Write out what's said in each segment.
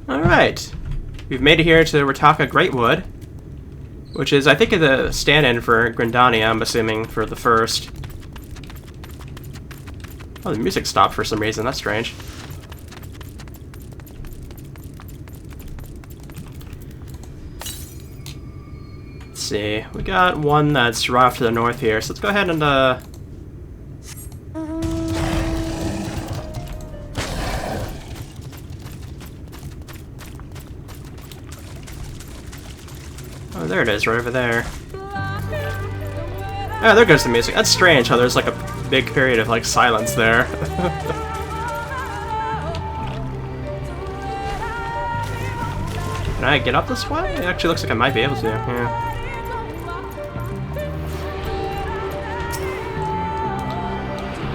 Alright. We've made it here to Rak'tika Greatwood, which is, I think, the stand-in for Grindania, I'm assuming, for the first. Oh, the music stopped for some reason. That's strange. Let's see. We got one that's right off to the north here, so let's go ahead and, oh, there it is, right over there. Oh, there goes the music. That's strange how there's like a big period of like silence there. Can I get up this way? It actually looks like I might be able to, yeah.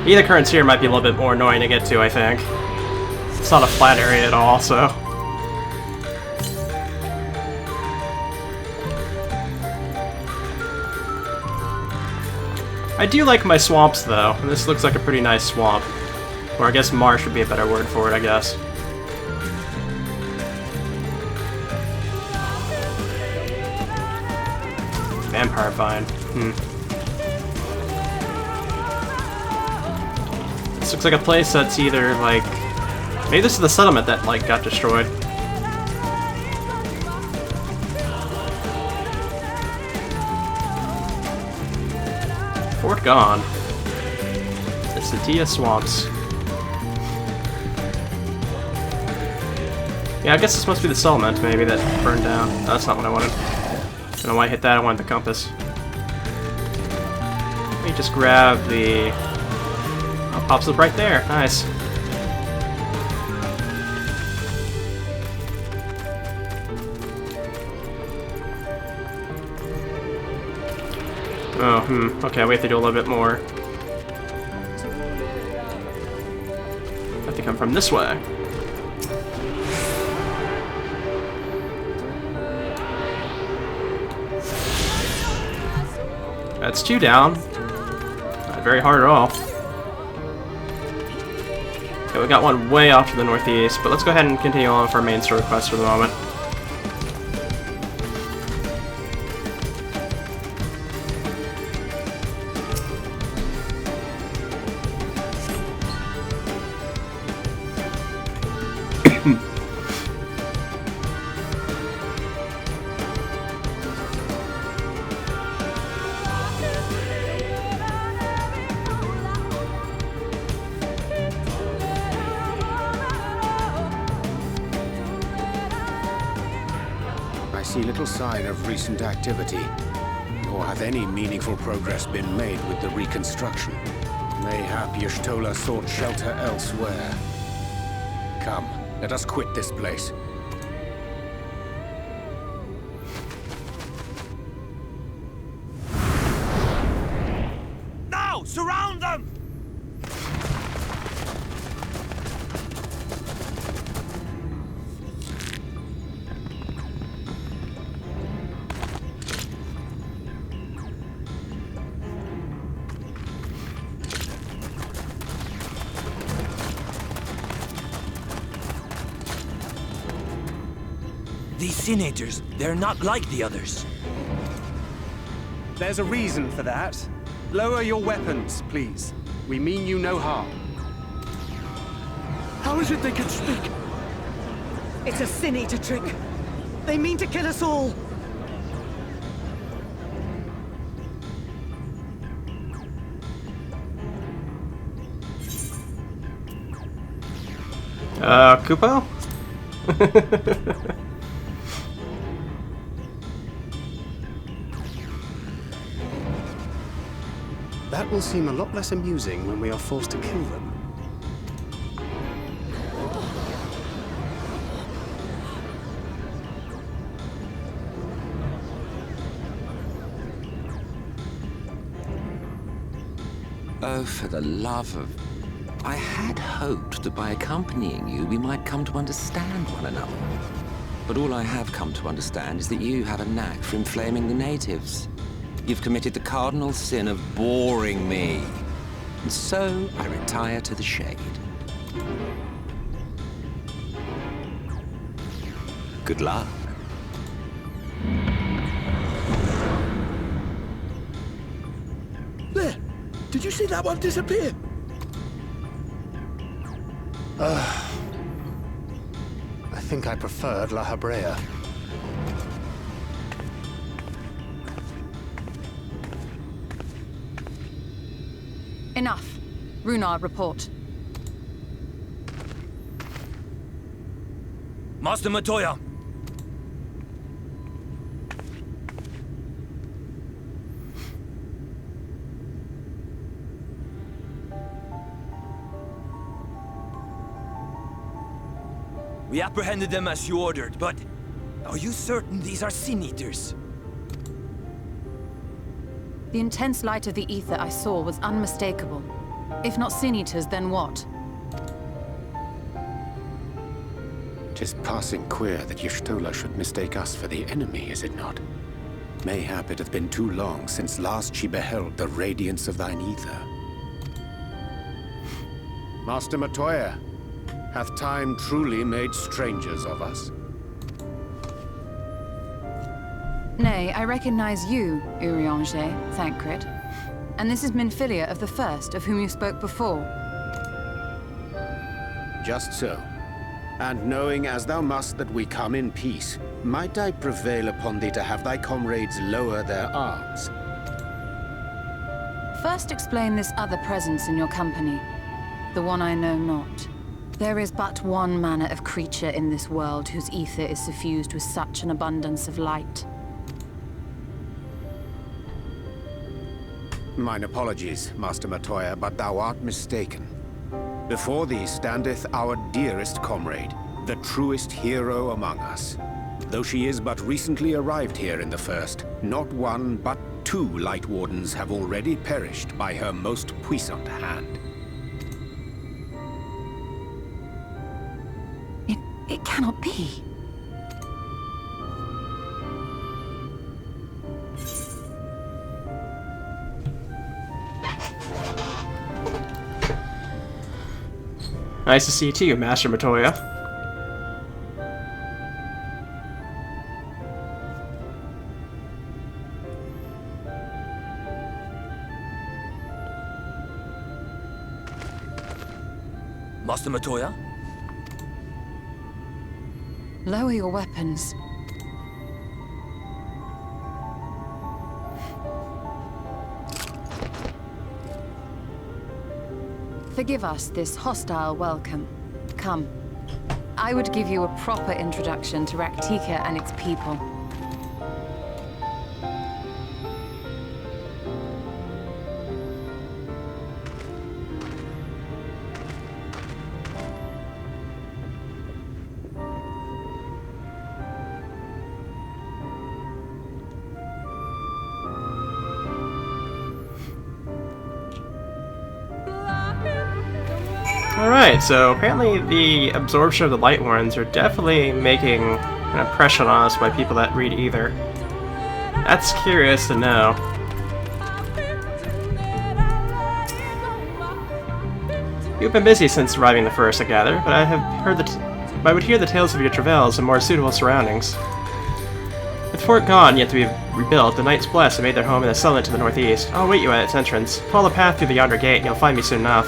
Either currents here might be a little bit more annoying to get to, I think. It's not a flat area at all, so... I do like my swamps, though. This looks like a pretty nice swamp. Or I guess marsh would be a better word for it, I guess. Vampire vine. This looks like a place that's either, like... Maybe this is the settlement that, like, got destroyed. Fort gone. The Satia Swamps. Yeah, I guess this must be the settlement, maybe, that burned down. No, that's not what I wanted. I don't know why I hit that, I wanted the compass. Let me just grab the... Oh, pops up right there. Nice. Oh, okay, we have to do a little bit more. I have to come from this way. That's 2 down. Not very hard at all. Okay, we got one way off to the northeast, but let's go ahead and continue on with our main story quest for the moment. I see little sign of recent activity, nor hath any meaningful progress been made with the reconstruction. Mayhap Y'shtola sought shelter elsewhere. Come, let us quit this place. Now! Surround them! These senators, they're not like the others. There's a reason for that. Lower your weapons, please. We mean you no harm. How is it they can speak? It's a sin-eater trick. They mean to kill us all. Kupo? That will seem a lot less amusing when we are forced to kill them. Oh, for the love of... I had hoped that by accompanying you, we might come to understand one another. But all I have come to understand is that you have a knack for inflaming the natives. You've committed the cardinal sin of boring me. And so I retire to the shade. Good luck. There! Did you see that one disappear? I think I preferred La Habrea. Enough. Runar, report. Master Matoya! We apprehended them as you ordered, but are you certain these are Sin Eaters? The intense light of the ether I saw was unmistakable. If not Sin Eaters, then what? 'Tis passing queer that Y'shtola should mistake us for the enemy, is it not? Mayhap it hath been too long since last she beheld the radiance of thine ether. Master Matoya, hath time truly made strangers of us? Nay, I recognize you, Urianger, Thancred. And this is Minfilia of the First, of whom you spoke before. Just so. And knowing as thou must that we come in peace, might I prevail upon thee to have thy comrades lower their arms? First explain this other presence in your company. The one I know not. There is but one manner of creature in this world whose ether is suffused with such an abundance of light. Mine apologies, Master Matoya, but thou art mistaken. Before thee standeth our dearest comrade, the truest hero among us. Though she is but recently arrived here in the First, not one but 2 Light Wardens have already perished by her most puissant hand. It cannot be. Nice to see you too, Master Matoya. Master Matoya? Lower your weapons. Forgive us this hostile welcome. Come. I would give you a proper introduction to Rak'tika and its people. Alright, so apparently the absorption of the light ones are definitely making an impression on us by people that read either. That's curious to know. You've been busy since arriving the First, I gather, but I have heard I would hear the tales of your travails in more suitable surroundings. With Fort gone, yet to be rebuilt, the Knights Blessed have made their home in a settlement to the northeast. I'll await you at its entrance. Follow the path through the yonder gate, and you'll find me soon enough.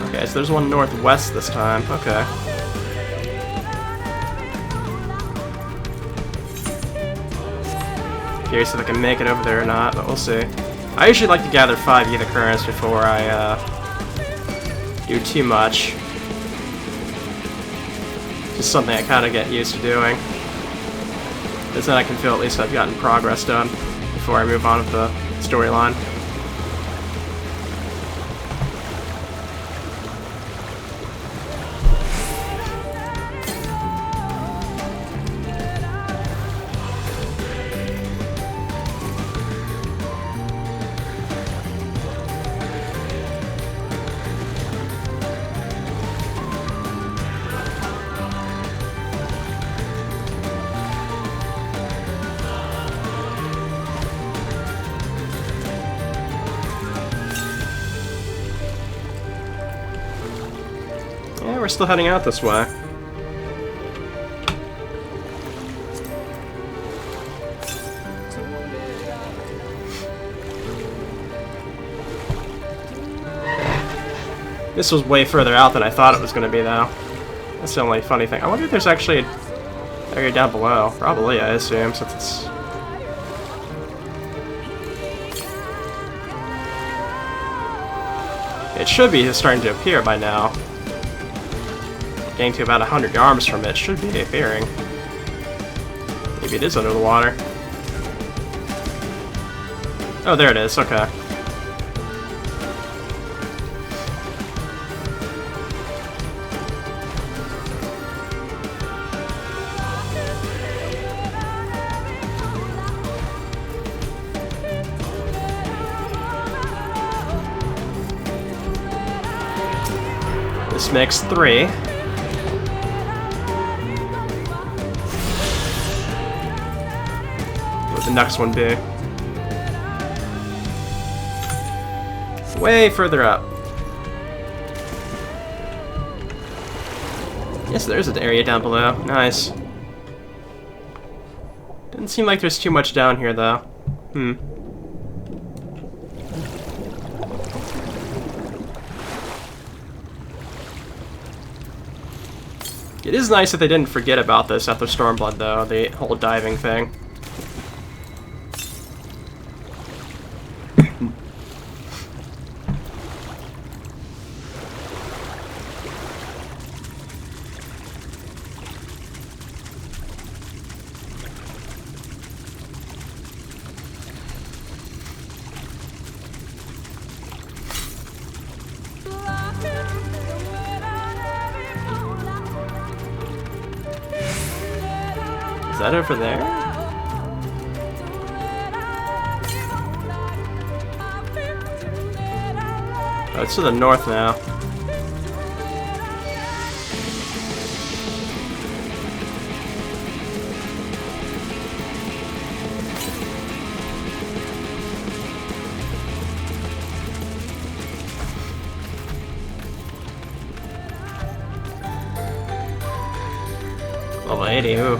Okay, so there's one northwest this time. Okay. Curious if I can make it over there or not, but we'll see. I usually like to gather 5 ether currents before I do too much. Just something I kind of get used to doing. Because then I can feel at least I've gotten progress done before I move on with the storyline. we're still heading out this way. This was way further out than I thought it was going to be, though. That's the only funny thing. I wonder if there's actually an area down below. Probably, I assume, since it's... It should be starting to appear by now. Getting to about 100 yards from it should be appearing. Maybe it is under the water. Oh, there it is. Okay. This makes 3. What would the next one be? Way further up. Yes, there's an area down below. Nice. Doesn't seem like there's too much down here, though. It is nice that they didn't forget about this after Stormblood, though, the whole diving thing. Is that over there? Oh, it's to the north now. Level 80, ooh.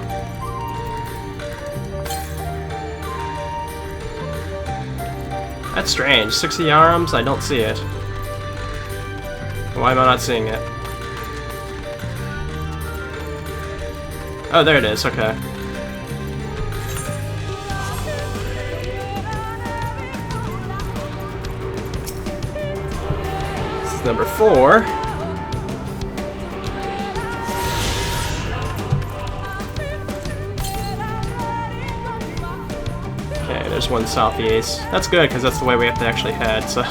That's strange. 60 Yarams? I don't see it. Why am I not seeing it? Oh, there it is. Okay. This is number 4. There's one southeast. That's good, because that's the way we have to actually head, so...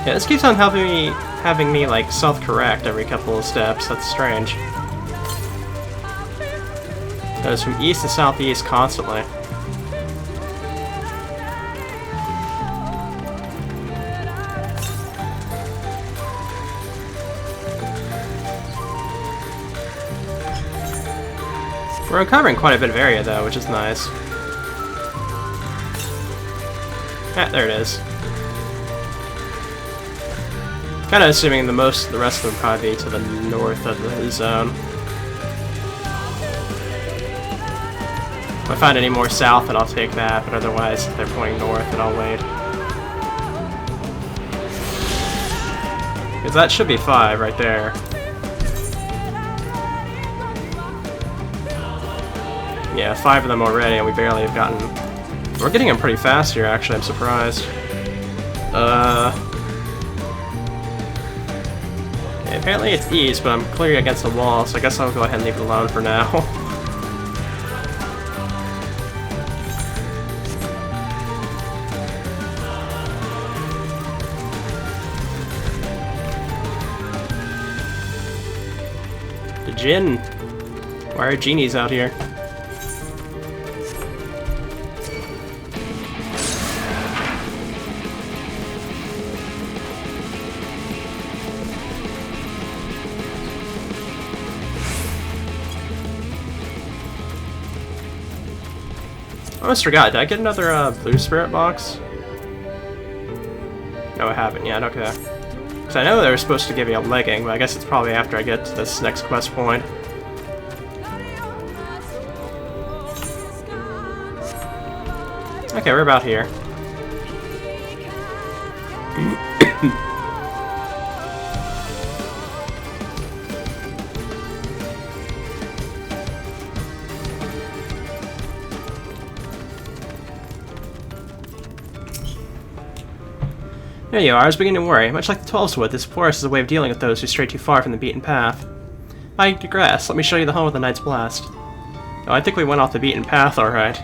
Yeah, this keeps on having me like self-correct every couple of steps. That's strange. It goes from east to southeast constantly. We're uncovering quite a bit of area though, which is nice. Ah, there it is. Kind of assuming the rest of them probably be to the north of the zone. If I find any more south, then I'll take that, but otherwise, if they're pointing north, then I'll wait. Because that should be 5 right there. Yeah, 5 of them already, and we barely have gotten We're getting him pretty fast here, actually, I'm surprised. Okay, apparently it's east, but I'm clearly against the wall, so I guess I'll go ahead and leave it alone for now. The Jinn! Why are genies out here? I almost forgot, did I get another blue spirit box? No, I haven't yet, okay. Because I know they were supposed to give me a legging, but I guess it's probably after I get to this next quest point. Okay, we're about here. There you are, I was beginning to worry. Much like the 12's would, this forest is a way of dealing with those who stray too far from the beaten path. I digress. Let me show you the home of the Knight's Blast. Oh, I think we went off the beaten path, alright.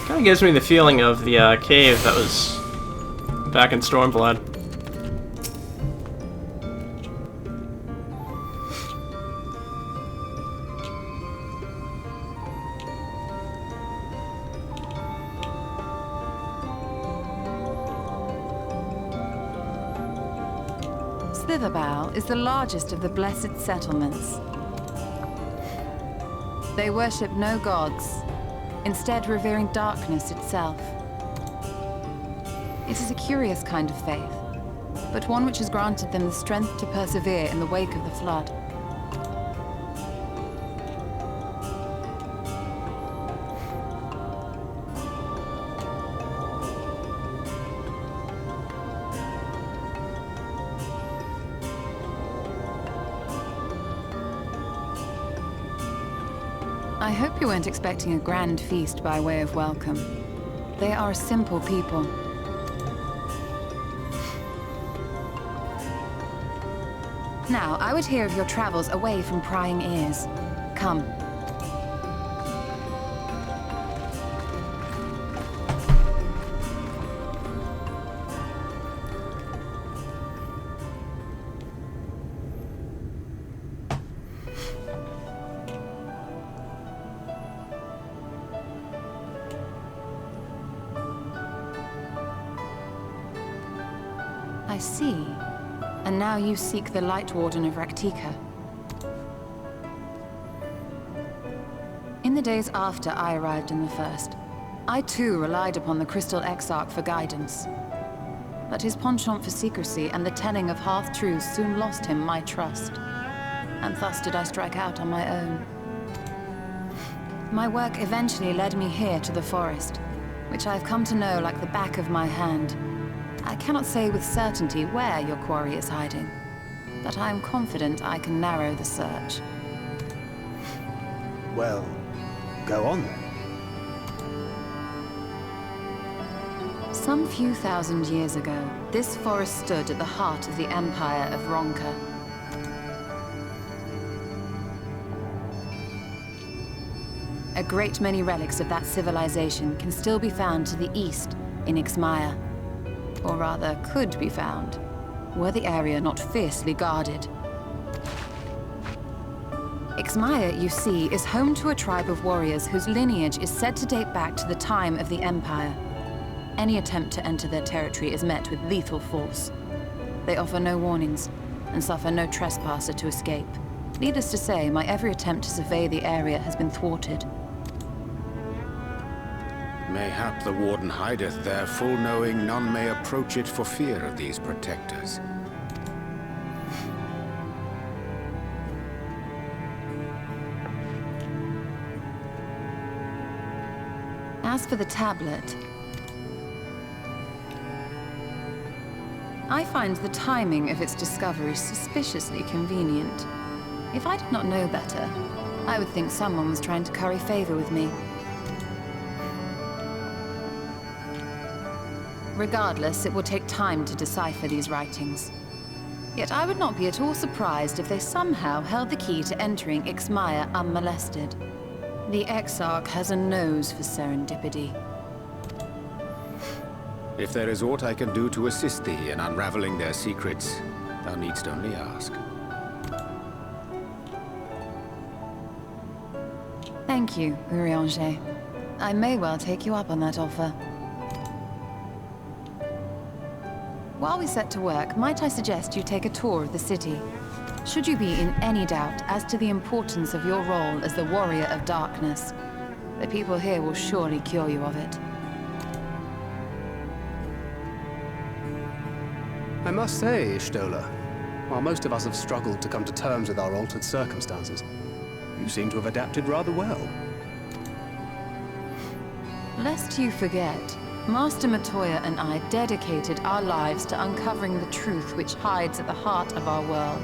Kind of gives me the feeling of the cave that was back in Stormblood. Slitherbow is the largest of the blessed settlements. They worship no gods, instead revering darkness itself. It is a curious kind of faith, but one which has granted them the strength to persevere in the wake of the flood. I hope you weren't expecting a grand feast by way of welcome. They are a simple people. Now, I would hear of your travels away from prying ears. Come. I see. And now you seek the Light Warden of Rak'tika. In the days after I arrived in the First, I too relied upon the Crystal Exarch for guidance. But his penchant for secrecy and the telling of half-truths soon lost him my trust. And thus did I strike out on my own. My work eventually led me here to the forest, which I have come to know like the back of my hand. I cannot say with certainty where your quarry is hiding, but I am confident I can narrow the search. Well, go on then. Some few thousand years ago, this forest stood at the heart of the Empire of Ronka. A great many relics of that civilization can still be found to the east in Ixmaya. Or rather, could be found, were the area not fiercely guarded. Ixmaya, you see, is home to a tribe of warriors whose lineage is said to date back to the time of the Empire. Any attempt to enter their territory is met with lethal force. They offer no warnings, and suffer no trespasser to escape. Needless to say, my every attempt to survey the area has been thwarted. Mayhap the Warden hideth there, full knowing none may approach it for fear of these protectors. As for the tablet, I find the timing of its discovery suspiciously convenient. If I did not know better, I would think someone was trying to curry favor with me. Regardless, it will take time to decipher these writings. Yet I would not be at all surprised if they somehow held the key to entering Ixmaya unmolested. The Exarch has a nose for serendipity. If there is aught I can do to assist thee in unraveling their secrets, thou needst only ask. Thank you, Urianger. I may well take you up on that offer. While we set to work, might I suggest you take a tour of the city? Should you be in any doubt as to the importance of your role as the Warrior of Darkness, the people here will surely cure you of it. I must say, Ishtola, while most of us have struggled to come to terms with our altered circumstances, you seem to have adapted rather well. Lest you forget, Master Matoya and I dedicated our lives to uncovering the truth which hides at the heart of our world.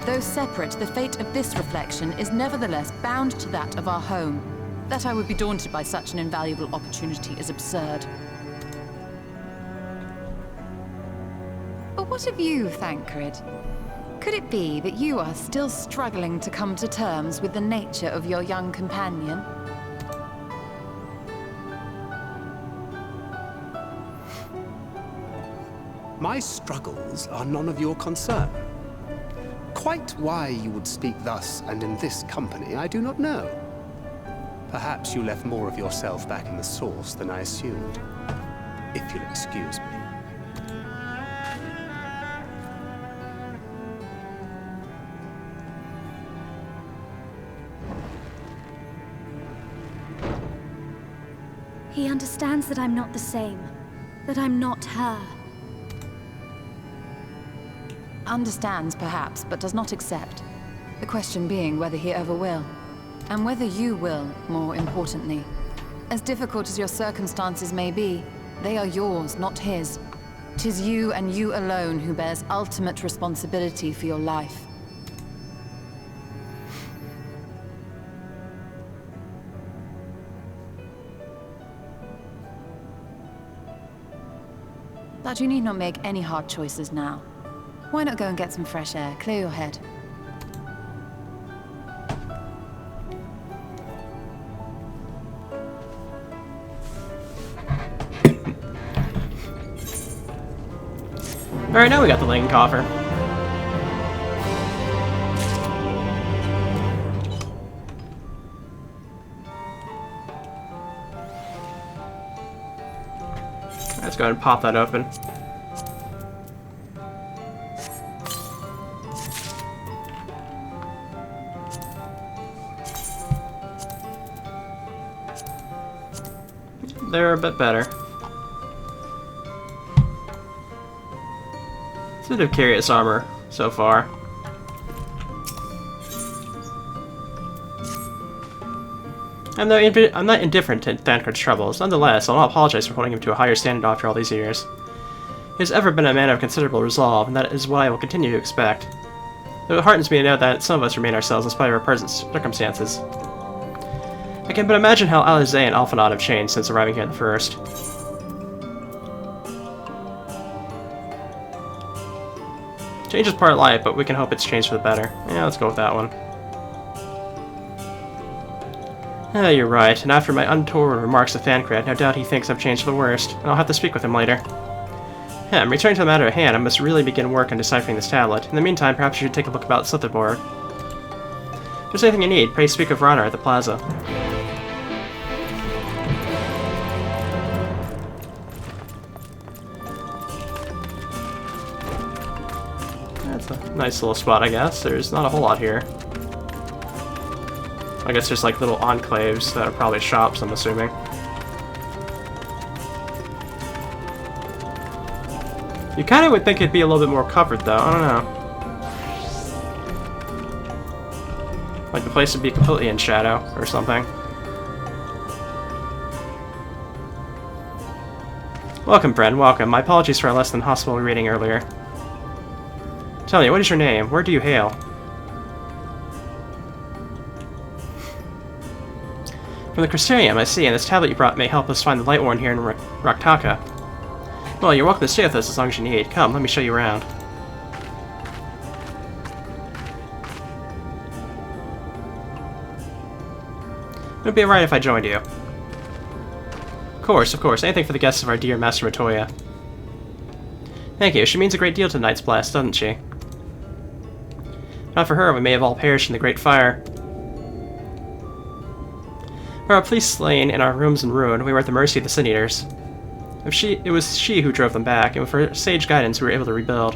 Though separate, the fate of this reflection is nevertheless bound to that of our home. That I would be daunted by such an invaluable opportunity is absurd. But what of you, Thancred? Could it be that you are still struggling to come to terms with the nature of your young companion? My struggles are none of your concern. Quite why you would speak thus and in this company, I do not know. Perhaps you left more of yourself back in the source than I assumed. If you'll excuse me. He understands that I'm not the same. That I'm not her. Understands, perhaps, but does not accept. The question being whether he ever will. And whether you will, more importantly. As difficult as your circumstances may be, they are yours, not his. 'Tis you and you alone who bears ultimate responsibility for your life. But you need not make any hard choices now. Why not go and get some fresh air, clear your head? Alright, now we got the Lane Coffer. Let's go ahead and pop that open. They're a bit better. It's a bit of curious armor so far. I'm not indifferent to Thancred's troubles. Nonetheless, I'll not apologize for holding him to a higher standard after all these years. He has ever been a man of considerable resolve, and that is what I will continue to expect. Though it heartens me to know that some of us remain ourselves in spite of our present circumstances. I can but imagine how Alizé and Alphinaud have changed since arriving here at the first. Change is part of life, but we can hope it's changed for the better. Yeah, let's go with that one. You're right, and after my untoward remarks to Thancred, no doubt he thinks I've changed for the worst, and I'll have to speak with him later. Returning to the matter at hand, I must really begin work on deciphering this tablet. In the meantime, perhaps you should take a look about Slitherboard. If there's anything you need, pray speak of Rana at the plaza. That's a nice little spot, I guess. There's not a whole lot here. I guess there's like little enclaves that are probably shops, I'm assuming. You kind of would think it'd be a little bit more covered, though. I don't know. Like the place would be completely in shadow or something. Welcome, friend, welcome. My apologies for our less than hospitable reading earlier. Tell me, what is your name? Where do you hail? From the Crystarium, I see, and this tablet you brought may help us find the Lightworn here in Rak'tika. Well, you're welcome to stay with us as long as you need. Come, let me show you around. It would be alright if I joined you. Of course. Anything for the guests of our dear Master Matoya. Thank you. She means a great deal to Knight's Blast, doesn't she? If not for her, we may have all perished in the Great Fire. For our police slain and our rooms in ruin, we were at the mercy of the Sin Eaters. It was she who drove them back, and with her sage guidance we were able to rebuild.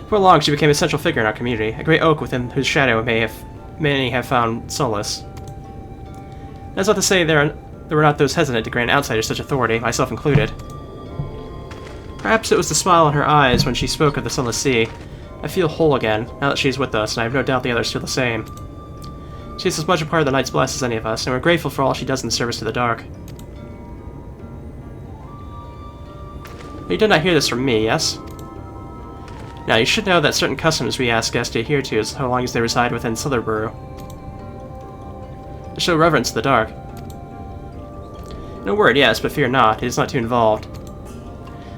For long, she became a central figure in our community, a great oak within whose shadow many have found solace. That's not to say there were not those hesitant to grant outsiders such authority, myself included. Perhaps it was the smile in her eyes when she spoke of the Sunless Sea. I feel whole again, now that she is with us, and I have no doubt the others feel the same. She is as much a part of the Knight's Blast as any of us, and we're grateful for all she does in the service to the Dark. You did not hear this from me, yes? Now, you should know that certain customs we ask guests to adhere to so long as they reside within Slitherborough. To show reverence to the Dark. No word, yes, but fear not, it is not too involved.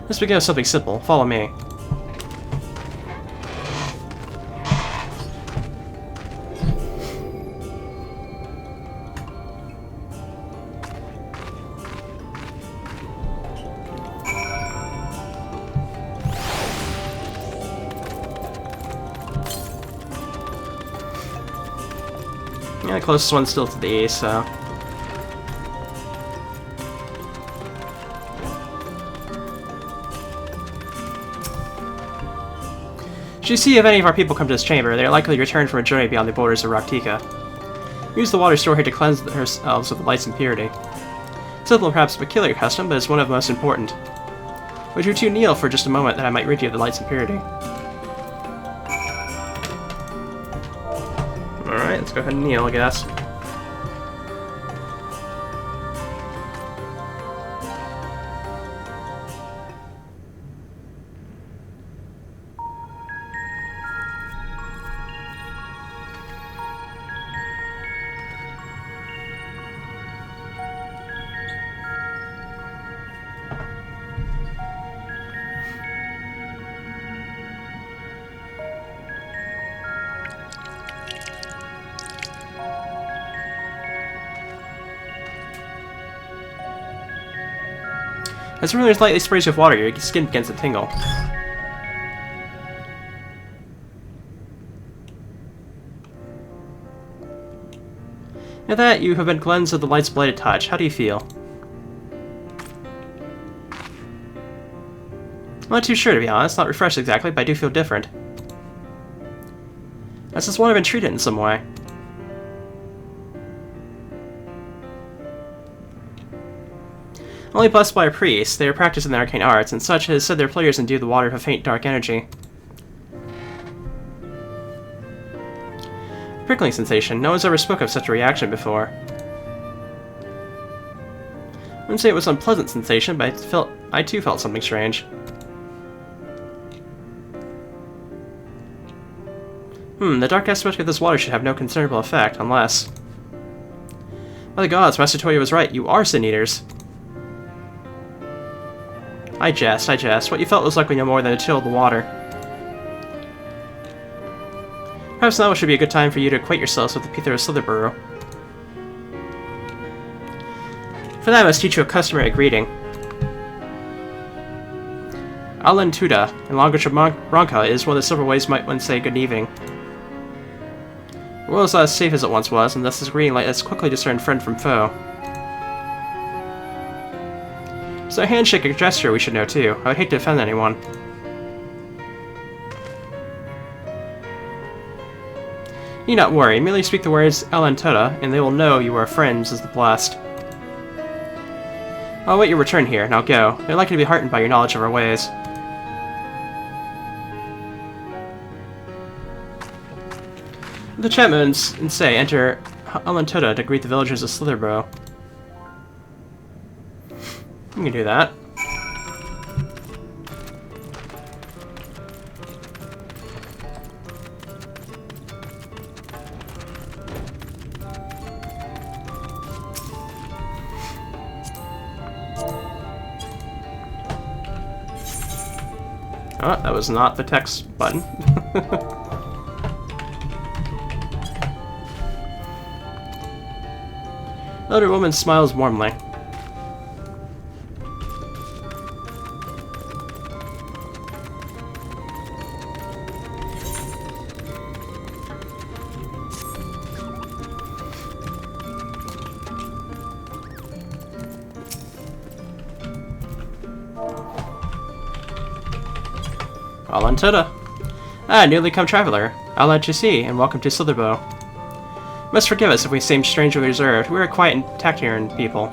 Let's begin with something simple. Follow me. Yeah, the closest one's still to the east, so... Should you see if any of our people come to this chamber, they are likely to return from a journey beyond the borders of Rak'tika. We use the water stored here to cleanse ourselves of the light's impurity. Simple and perhaps a peculiar custom, but it's one of the most important. Would you two kneel for just a moment that I might rid you of the light's impurity? Alright, let's go ahead and kneel, I guess. As the ruler lightly sprays you with water, your skin begins to tingle. Now that you have been cleansed of the light's blighted touch, how do you feel? I'm not too sure, to be honest. Not refreshed exactly, but I do feel different. That's just one I've been treated in some way. Only blessed by a priest, they are practicing the arcane arts, and such has said their players endue the water with a faint dark energy. Prickling sensation. No one's ever spoke of such a reaction before. I wouldn't say it was an unpleasant sensation, but I too felt something strange. The dark aspect of this water should have no considerable effect, unless... By the gods, Master Toya was right, you are Sin Eaters! I jest. What you felt was likely no more than a chill of the water. Perhaps now should be a good time for you to acquaint yourselves with the Peter of Slitherborough. For that I must teach you a customary greeting. Alan Tuda, in language of Ronka, is one of the several ways one say good evening. The world is not as safe as it once was, and thus this greeting lets quickly discern friend from foe. So a handshake, a gesture we should know too. I would hate to offend anyone. Need not worry, merely speak the words Alan Tuda, and they will know you are friends as the blessed. I'll await your return here, now go. They're likely to be heartened by your knowledge of our ways. The Chapmans and say enter Alan Tuda to greet the villagers of Slitherborough. We can do that. Oh, that was not the text button. The older woman smiles warmly. Alantada. Ah, newly come traveler. I'll let you see, and welcome to Slitherbow. You must forgive us if we seem strangely reserved. We are quiet and taciturn people.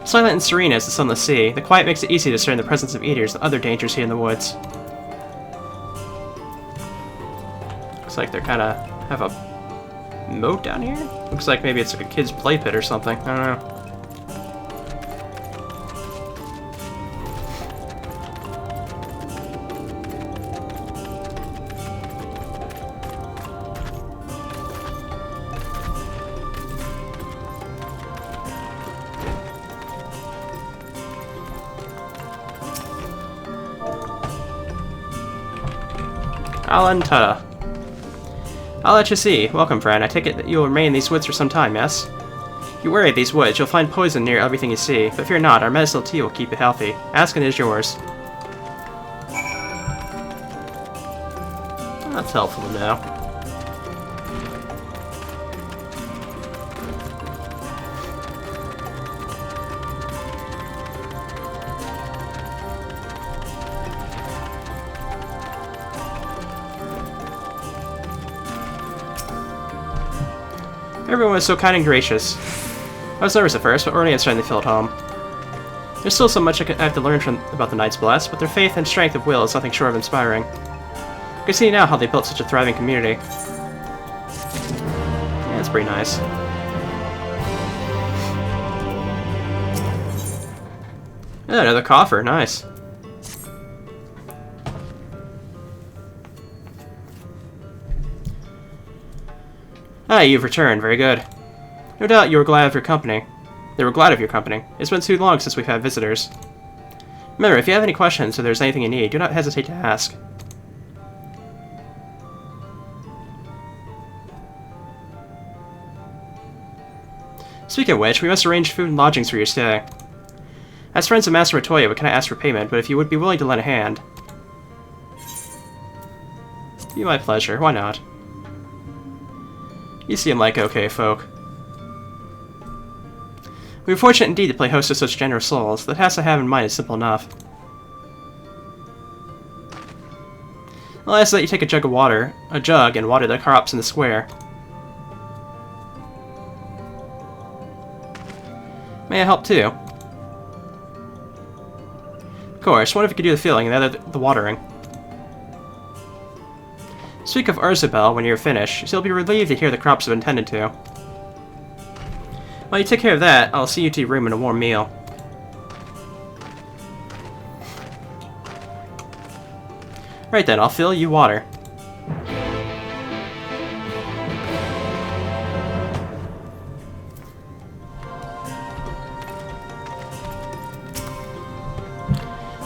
Silent and serene as the sunless sea, the quiet makes it easy to discern the presence of eaters and other dangers here in the woods. Looks like they're kind of have a moat down here? Looks like maybe it's like a kid's play pit or something. I don't know. Alantada. I'll let you see. Welcome, friend. I take it that you will remain in these woods for some time, yes? If you worry these woods, you'll find poison near everything you see, but fear not, our medicinal tea will keep you healthy. Ask and it is yours. That's helpful to know. Everyone was so kind and gracious. I was nervous at first, but already I'm starting to feel at home. There's still so much I have to learn about the Knights Blessed, but their faith and strength of will is nothing short of inspiring. I can see now how they built such a thriving community. Yeah, it's pretty nice. Yeah, another coffer, nice. Ah, you've returned. Very good. No doubt you were glad of your company. They were glad of your company. It's been too long since we've had visitors. Remember, if you have any questions or there's anything you need, do not hesitate to ask. Speaking of which, we must arrange food and lodgings for your stay. As friends of Master Matoya, we cannot ask for payment, but if you would be willing to lend a hand... Be my pleasure. Why not? You seem like okay folk. We are fortunate indeed to play host to such generous souls. The task I have in mind is simple enough. I'll ask that you take a jug, and water the crops in the square. May I help too? Of course, one of you could do the filling and the other the watering. Speak of Urzabel when you're finished. She'll be relieved to hear the crops have been tended to. While you take care of that, I'll see you to your room and a warm meal. Right then, I'll fill you water.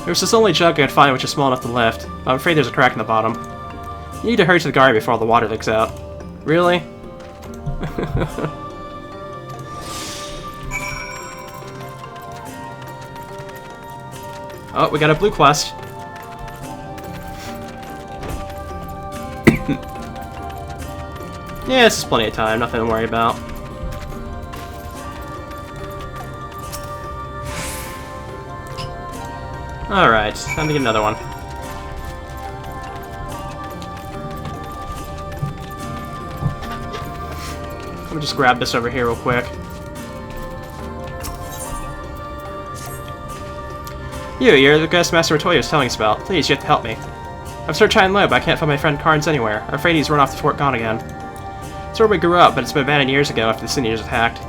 There's this only jug I could find which is small enough to lift, but I'm afraid there's a crack in the bottom. You need to hurry to the garden before all the water leaks out. Really? Oh, we got a blue quest. Yeah, this is plenty of time, nothing to worry about. Alright, time to get another one. Let me just grab this over here real quick. You're the guest Master Matoya was telling us about. Please, you have to help me. I've searched high and low, but I can't find my friend Carnes anywhere. I'm afraid he's run off to Fort Gone again. It's where we grew up, but it's been abandoned years ago after the City was attacked.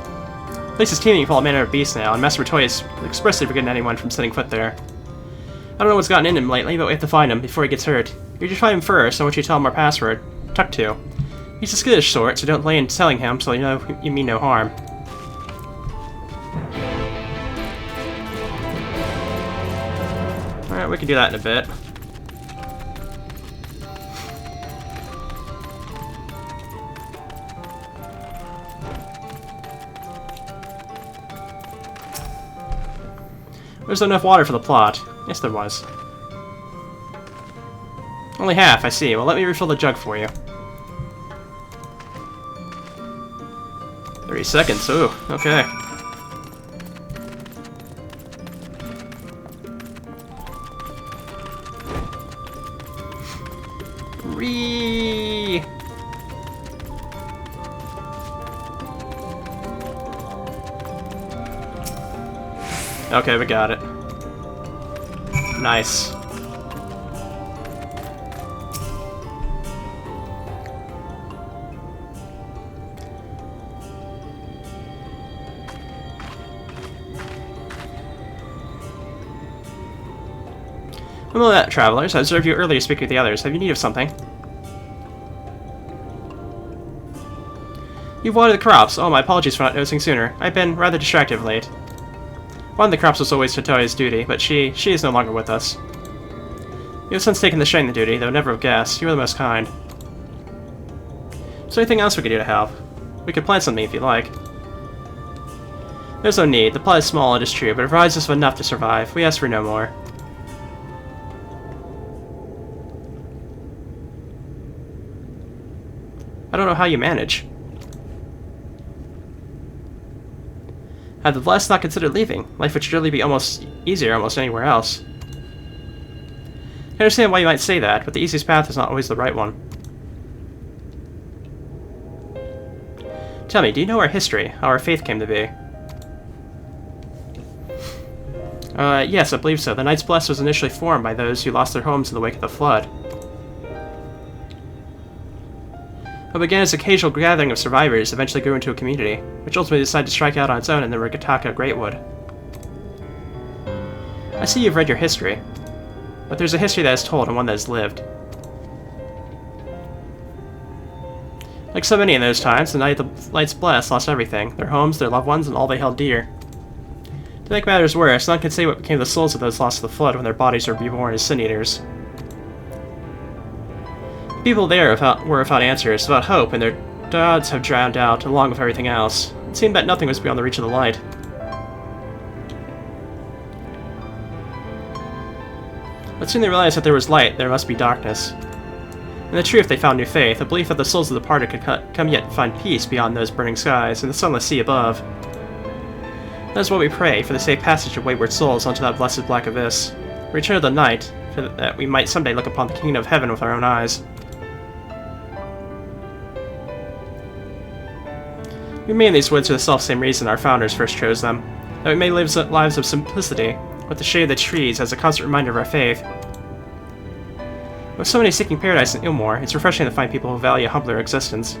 The place is teeming with all manner of beasts now, and Master Matoya is expressly forbidden anyone from setting foot there. I don't know what's gotten in him lately, but we have to find him before he gets hurt. You should find him first, I want you to tell him our password. Tuck to. He's a skittish sort, so don't delay in telling him, so you know you mean no harm. Alright, we can do that in a bit. Was there enough water for the plot? Yes, there was. Only half, I see. Well, let me refill the jug for you. 30 seconds, ooh, okay. Ree. Okay, we got it. Nice. Hello, travelers. I observed you earlier speaking with the others. Have you need of something? You've watered the crops. Oh, my apologies for not noticing sooner. I've been rather distracted of late. One of the crops was always Totoya's duty, but she is no longer with us. You have since taken the sharing the duty, though never have guessed. You are the most kind. Is there anything else we could do to help? We could plant something if you like. There's no need. The plot is small, it is true, but it provides us with enough to survive. We ask for no more. I don't know how you manage. Had the blessed not considered leaving, life would surely be easier almost anywhere else. I understand why you might say that, but the easiest path is not always the right one. Tell me, do you know our history, how our faith came to be? Yes, I believe so. The Knights Blessed was initially formed by those who lost their homes in the wake of the flood. What began as an occasional gathering of survivors eventually grew into a community, which ultimately decided to strike out on its own in the Rak'tika Greatwood. I see you've read your history, but there's a history that is told and one that is lived. Like so many in those times, the Knights Blessed lost everything, their homes, their loved ones, and all they held dear. To make matters worse, none can say what became of the souls of those lost to the flood when their bodies were reborn as sin-eaters. People there were without answers, without hope, and their gods have drowned out, along with everything else. It seemed that nothing was beyond the reach of the light. But soon they realized that there was light, there must be darkness. In the truth, they found new faith, a belief that the souls of the departed could come yet find peace beyond those burning skies, and the sunless sea above. That is what we pray, for the safe passage of wayward souls onto that blessed black abyss. Return of the night, for that we might someday look upon the kingdom of heaven with our own eyes. We remain in these woods for the self-same reason our founders first chose them, that we may live lives of simplicity, with the shade of the trees as a constant reminder of our faith. With so many seeking paradise in Ilmore, it's refreshing to find people who value a humbler existence.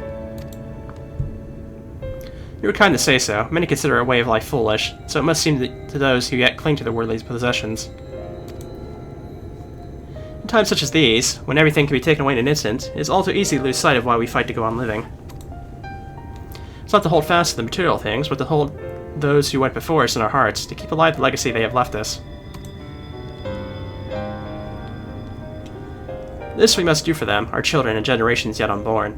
You were kind to say so. Many consider our way of life foolish, so it must seem to those who yet cling to their worldly possessions. In times such as these, when everything can be taken away in an instant, it is all too easy to lose sight of why we fight to go on living. It's not to hold fast to the material things, but to hold those who went before us in our hearts, to keep alive the legacy they have left us. This we must do for them, our children, and generations yet unborn.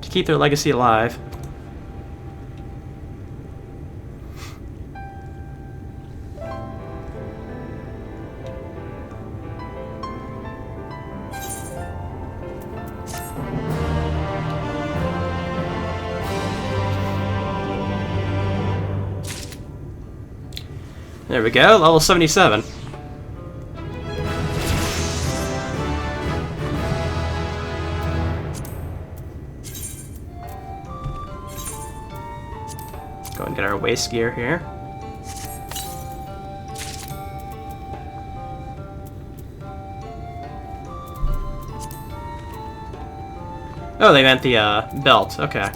To keep their legacy alive. There we go, level 77. Go and get our waist gear here. Oh, they meant the belt, okay.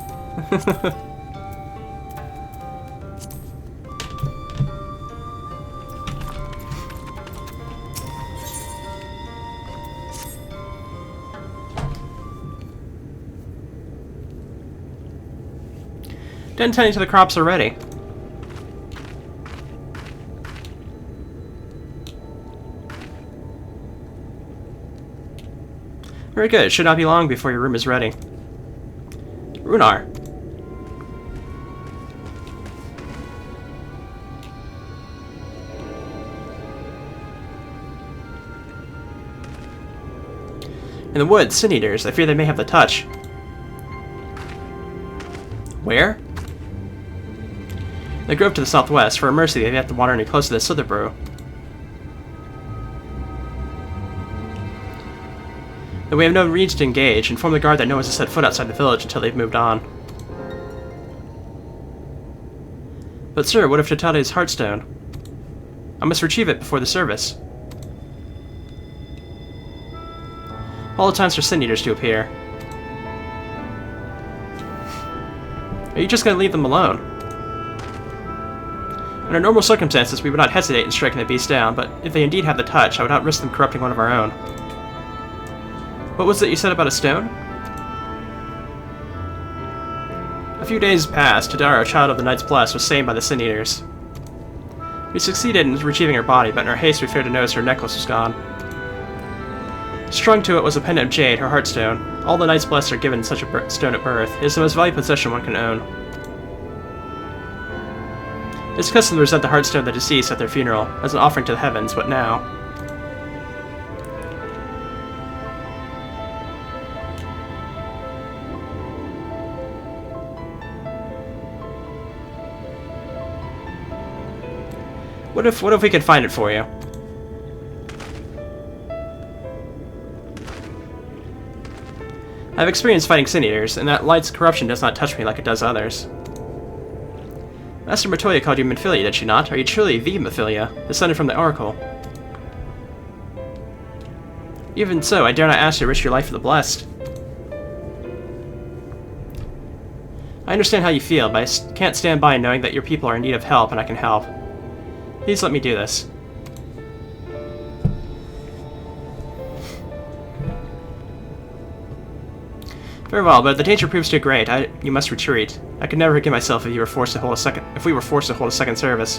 Done tending to the crops already. Very good. It should not be long before your room is ready. Runar. In the woods, sin eaters. I fear they may have the touch. Where? The grove to the southwest. For mercy, they have to wander any closer to the slither brew. Though we have no reeds to engage, inform the guard that no one has set foot outside the village until they've moved on. But sir, what if Tatade's heartstone? I must retrieve it before the service. All the times for sin eaters to appear. Are you just gonna leave them alone? Under normal circumstances, we would not hesitate in striking the beast down, but if they indeed have the touch, I would not risk them corrupting one of our own. What was it you said about a stone? A few days passed. Tadara, a child of the Knights Blessed, was saved by the Sin Eaters. We succeeded in retrieving her body, but in our haste we failed to notice her necklace was gone. Strung to it was a pendant of jade, her heartstone. All the Knights Blessed are given such a stone at birth. It is the most valuable possession one can own. It is custom to present the heartstone of the deceased at their funeral, as an offering to the heavens, but now... What if we could find it for you? I have experience fighting Sin Eaters, and that light's corruption does not touch me like it does others. Master Matoya called you Mephilia, did she not? Are you truly the Mephilia, descended from the Oracle? Even so, I dare not ask you to risk your life for the Blessed. I understand how you feel, but I can't stand by knowing that your people are in need of help and I can help. Please let me do this. Very well, but if the danger proves too great, you must retreat. I could never forgive myself if we were forced to hold a second service.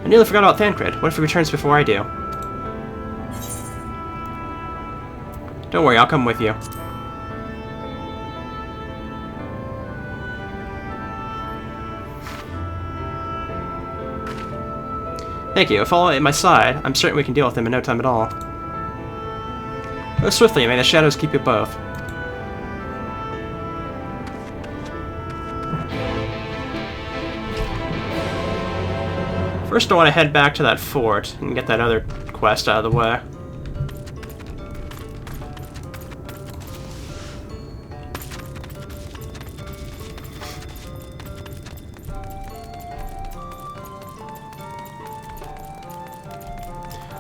I nearly forgot about Thancred. What if he returns before I do? Don't worry, I'll come with you. Thank you. If all at my side, I'm certain we can deal with him in no time at all. Go swiftly, may the shadows keep you both. First I want to head back to that fort and get that other quest out of the way.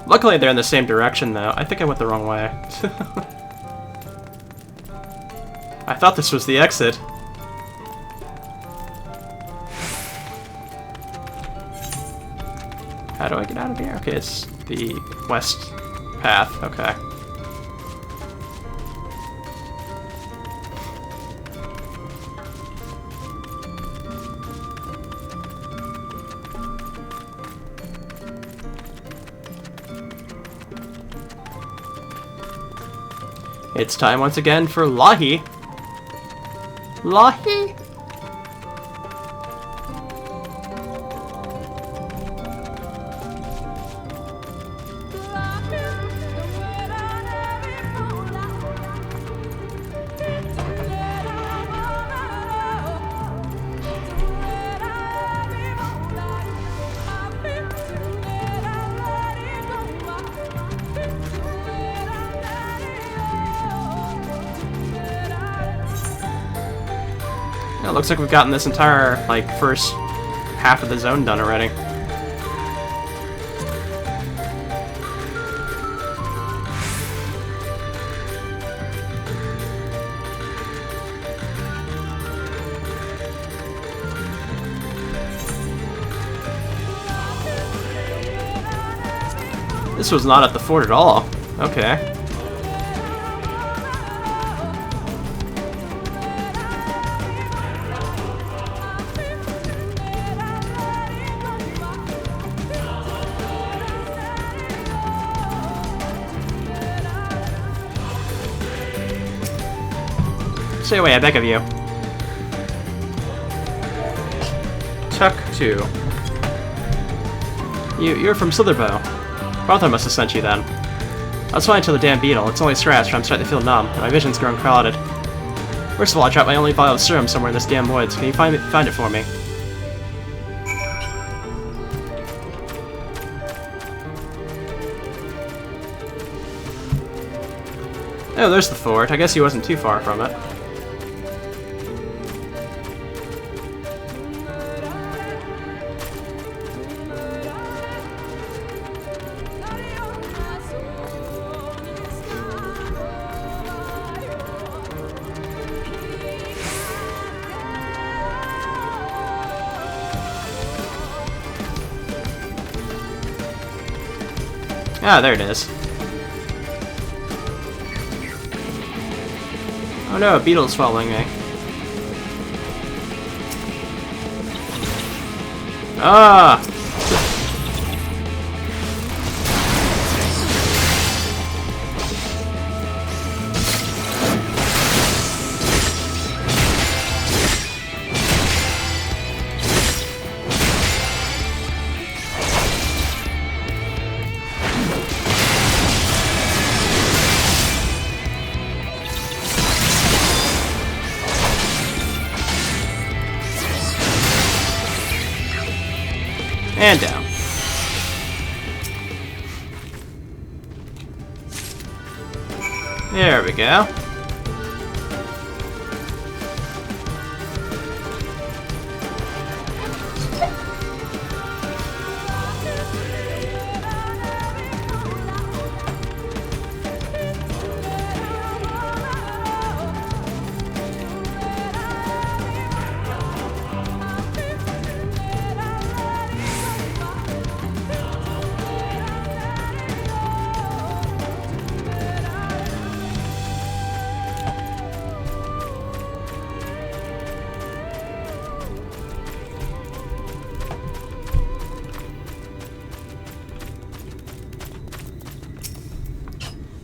Luckily they're in the same direction though. I think I went the wrong way. I thought this was the exit. How do I get out of here? Okay, it's the west path. Okay. It's time once again for Lahi. Lahi? It looks like we've gotten this entire, first half of the zone done already. This was not at the fort at all. Okay. Stay away, I beg of you. Tuck 2. You're from Slitherbow. Father must have sent you then. I was fine until the damn beetle. It's only scratched, but I'm starting to feel numb, and my vision's growing clouded. First of all, I dropped my only vial of serum somewhere in this damn woods. Can you find it for me? Oh, there's the fort. I guess he wasn't too far from it. Ah, there it is. Oh no, a beetle's following me. Ah! And down. There we go.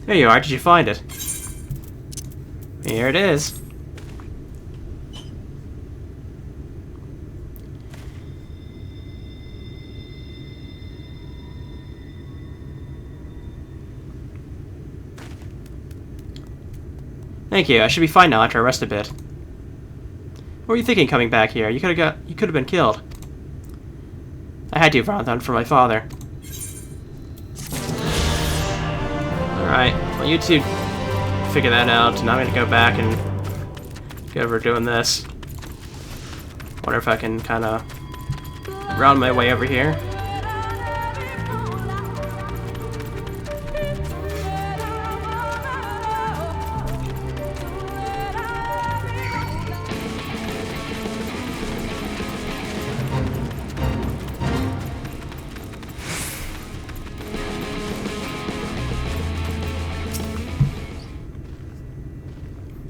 There you are, did you find it? Here it is. Thank you, I should be fine now after I rest a bit. What were you thinking coming back here? You could have been killed. I had to, Vronthon, for my father. Alright, well you two figure that out, and I'm gonna go back and get over doing this. Wonder if I can kinda round my way over here.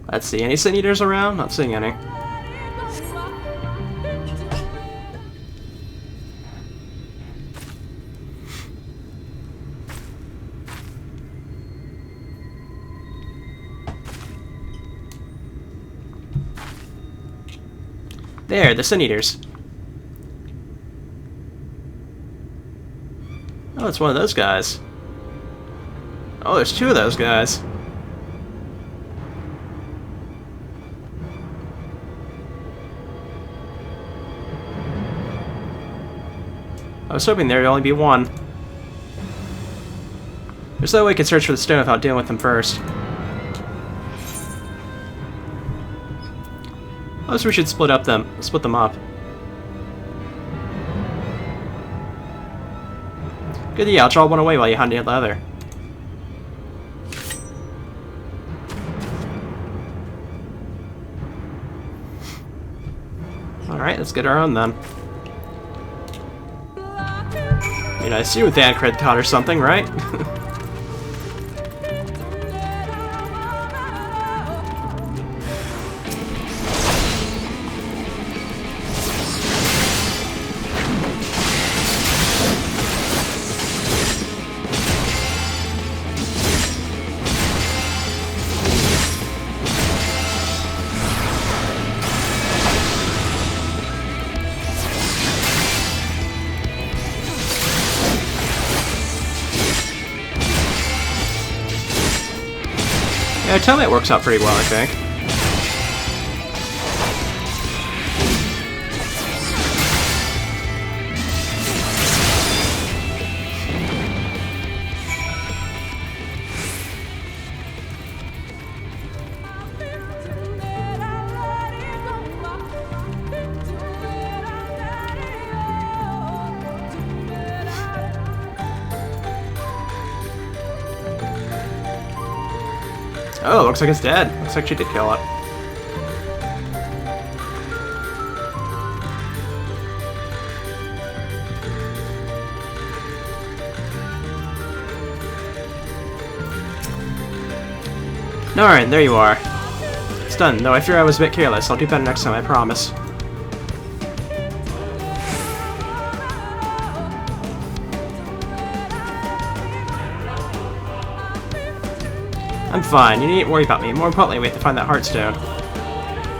Let's see, any sin eaters around? Not seeing any. There, the sin eaters. Oh, it's one of those guys. Oh, there's two of those guys. I was hoping there'd only be one. There's no way we could search for the stone without dealing with them first. I guess we should split them up. Good, yeah, I'll draw one away while you hunt the other. Alright, let's get our own then. I mean, I assume Thancred taught her something, right? Yeah, teammate works out pretty well, I think. Oh, looks like it's dead. Looks like she did kill it. Alright, there you are. It's done, though I fear I was a bit careless. I'll do better next time, I promise. I'm fine, you needn't worry about me. More importantly, wait to find that heartstone.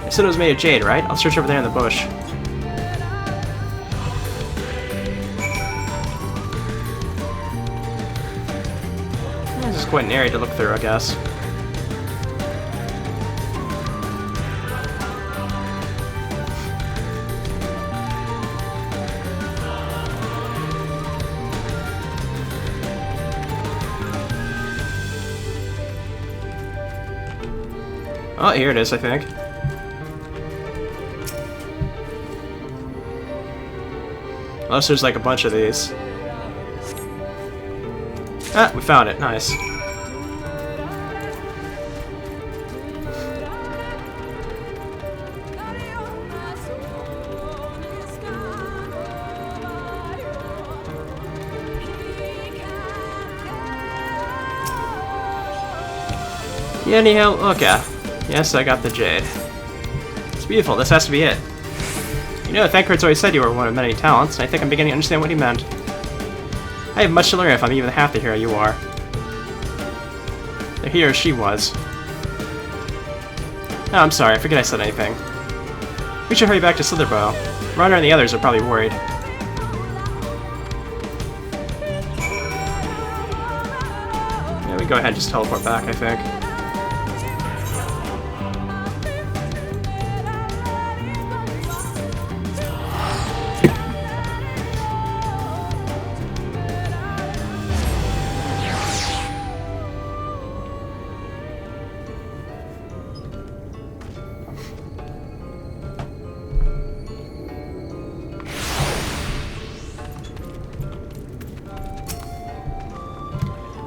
I said it was made of jade, right? I'll search over there in the bush. This is quite an area to look through, I guess. Oh, here it is, I think. Oh, so there's like a bunch of these. Ah, we found it. Nice. Yeah, anyhow, okay. Yes, I got the jade. It's beautiful, this has to be it. You know, Thancred's always said you were one of many talents, and I think I'm beginning to understand what he meant. I have much to learn if I'm even half the hero you are. The hero she was. Oh, I'm sorry, I forget I said anything. We should hurry back to Slitherbow. Runner and the others are probably worried. Yeah, we go ahead and just teleport back, I think.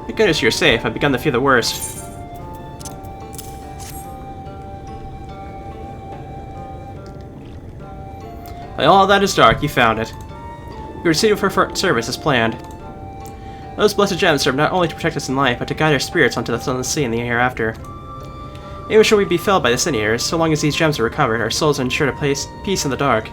Thank goodness you're safe. I've begun to fear the worst. Well, all that is dark. You found it. You were seated for service as planned. Those blessed gems serve not only to protect us in life, but to guide our spirits onto the sunless sea in the hereafter. Even should we be felled by the sin eaters, so long as these gems are recovered, our souls ensure to place peace in the dark.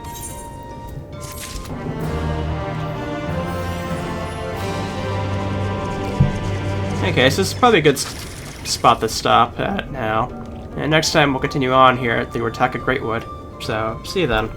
Okay, so this is probably a good spot to stop at now. And next time we'll continue on here at the Rak'tika Greatwood. So, see you then.